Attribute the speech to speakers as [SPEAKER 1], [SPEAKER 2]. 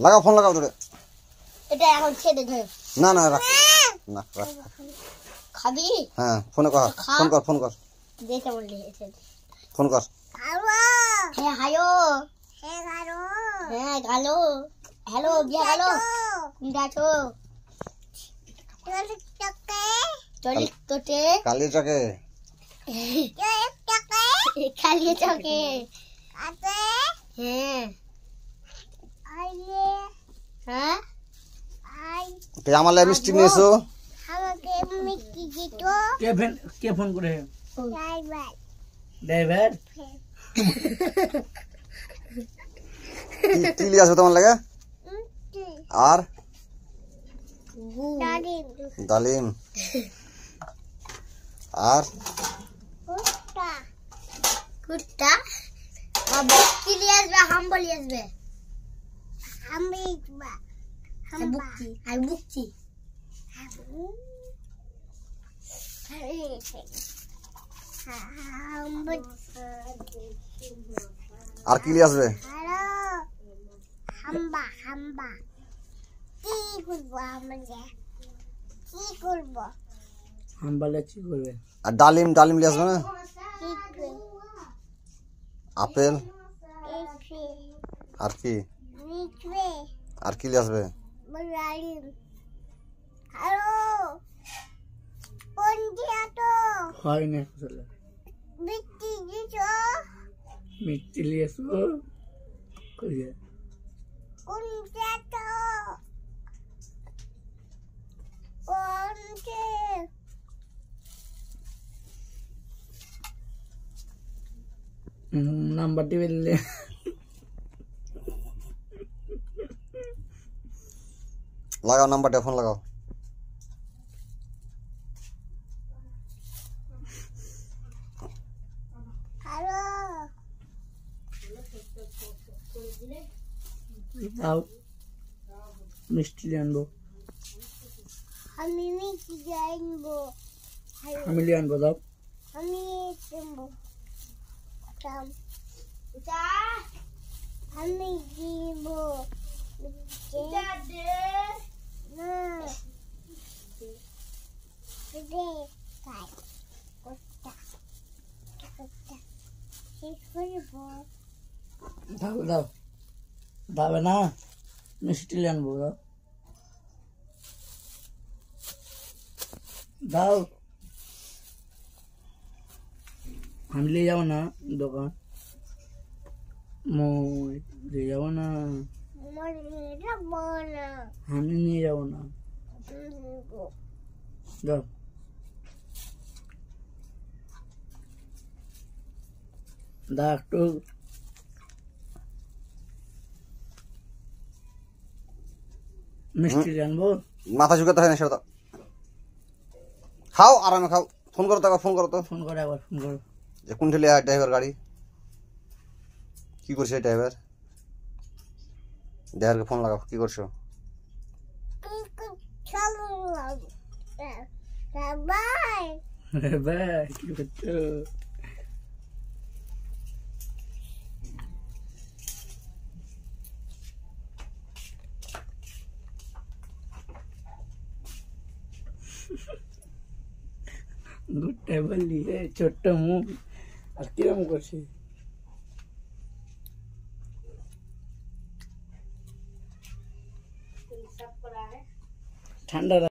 [SPEAKER 1] লাগাও ফোন লাগাও তোরে।
[SPEAKER 2] এটা এখন ছেড়ে দে।
[SPEAKER 1] না না রাখ না রাখ।
[SPEAKER 2] খাবি?
[SPEAKER 1] হ্যাঁ ফোন কর ফোন কর
[SPEAKER 2] দেখে বললি
[SPEAKER 1] ফোন কর।
[SPEAKER 2] হ্যালো হ্যাঁ হায়ো হ্যাঁ গালো হ্যাঁ গালো হ্যালো বিয়া গালো গাছো চলি তোতে
[SPEAKER 1] কালি চকে
[SPEAKER 2] কালি চকে আতে হ্যাঁ আইলে হ্যাঁ আই
[SPEAKER 1] কে আমালে মিষ্টি নিয়েছো?
[SPEAKER 2] আমাকে মিষ্টি দিত।
[SPEAKER 3] কে ফোন করে?
[SPEAKER 2] ড্রাইভার
[SPEAKER 3] ড্রাইভার
[SPEAKER 1] কি লিয়ে আসো তোমার লাগে? আর
[SPEAKER 2] ডালিম
[SPEAKER 1] ডালিম আর
[SPEAKER 2] কুত্তা কুত্তা বাবা কি লিয়ে আসবে? হাম বলি আসবে হাম বিবা হাম বুকি আই বুকি
[SPEAKER 1] আর কি লিয়ে আসবে?
[SPEAKER 2] হ্যালো হাম্বা হাম্বা কি করবো আমরা কি করবো
[SPEAKER 3] হাম্বালে কি করবে?
[SPEAKER 1] আর ডালিম লিয়ে আসবে না? আপেল আর কি আর কি লিয়ে আসবে?
[SPEAKER 2] ডালিম হ্যালো কোন দিয়া তো
[SPEAKER 3] হয় না আসলে
[SPEAKER 2] মিষ্টি দিছো
[SPEAKER 3] মিষ্টি নিয়ে এসো কইয়া
[SPEAKER 2] কোন দিয়া তো কোন যে
[SPEAKER 3] নাম্বারটি বললে
[SPEAKER 1] লাগাও নাম্বারটা ফোন লাগাও।
[SPEAKER 2] হ্যালো
[SPEAKER 3] দাও মিষ্টি আনবো
[SPEAKER 2] আমি মিষ্টি আনবো
[SPEAKER 3] আমি আনবো দাও
[SPEAKER 2] আমি আনবো আমি দিব দে না দে কাই কোটা কোটা ঠিক করব
[SPEAKER 3] দাও দাও দাও না মিষ্টি আনবো দাও দাও আমি নিয়ে যাবো না দোকান মই নিয়ে যাবো না
[SPEAKER 2] মরে বনা
[SPEAKER 3] আমি নিয়ে যাবো না দাও দা একটু মিষ্টি আনবো
[SPEAKER 1] মাথা ঝুঁকাতে হয় না সেটা খাও আরামে খাও। ফোন করো তো ফোন করো তো
[SPEAKER 3] ফোন করে একবার ফোন করো
[SPEAKER 1] যে কোন ঠেলে ড্রাইভার গাড়ি কি করছে ড্রাইভারকে ফোন লাগাও। কি করছো?
[SPEAKER 2] চলো বাই
[SPEAKER 3] বাই কি করছো? গুড্ডা বললি ছোট্ট মুখ আর কিরম করছে ঠান্ডা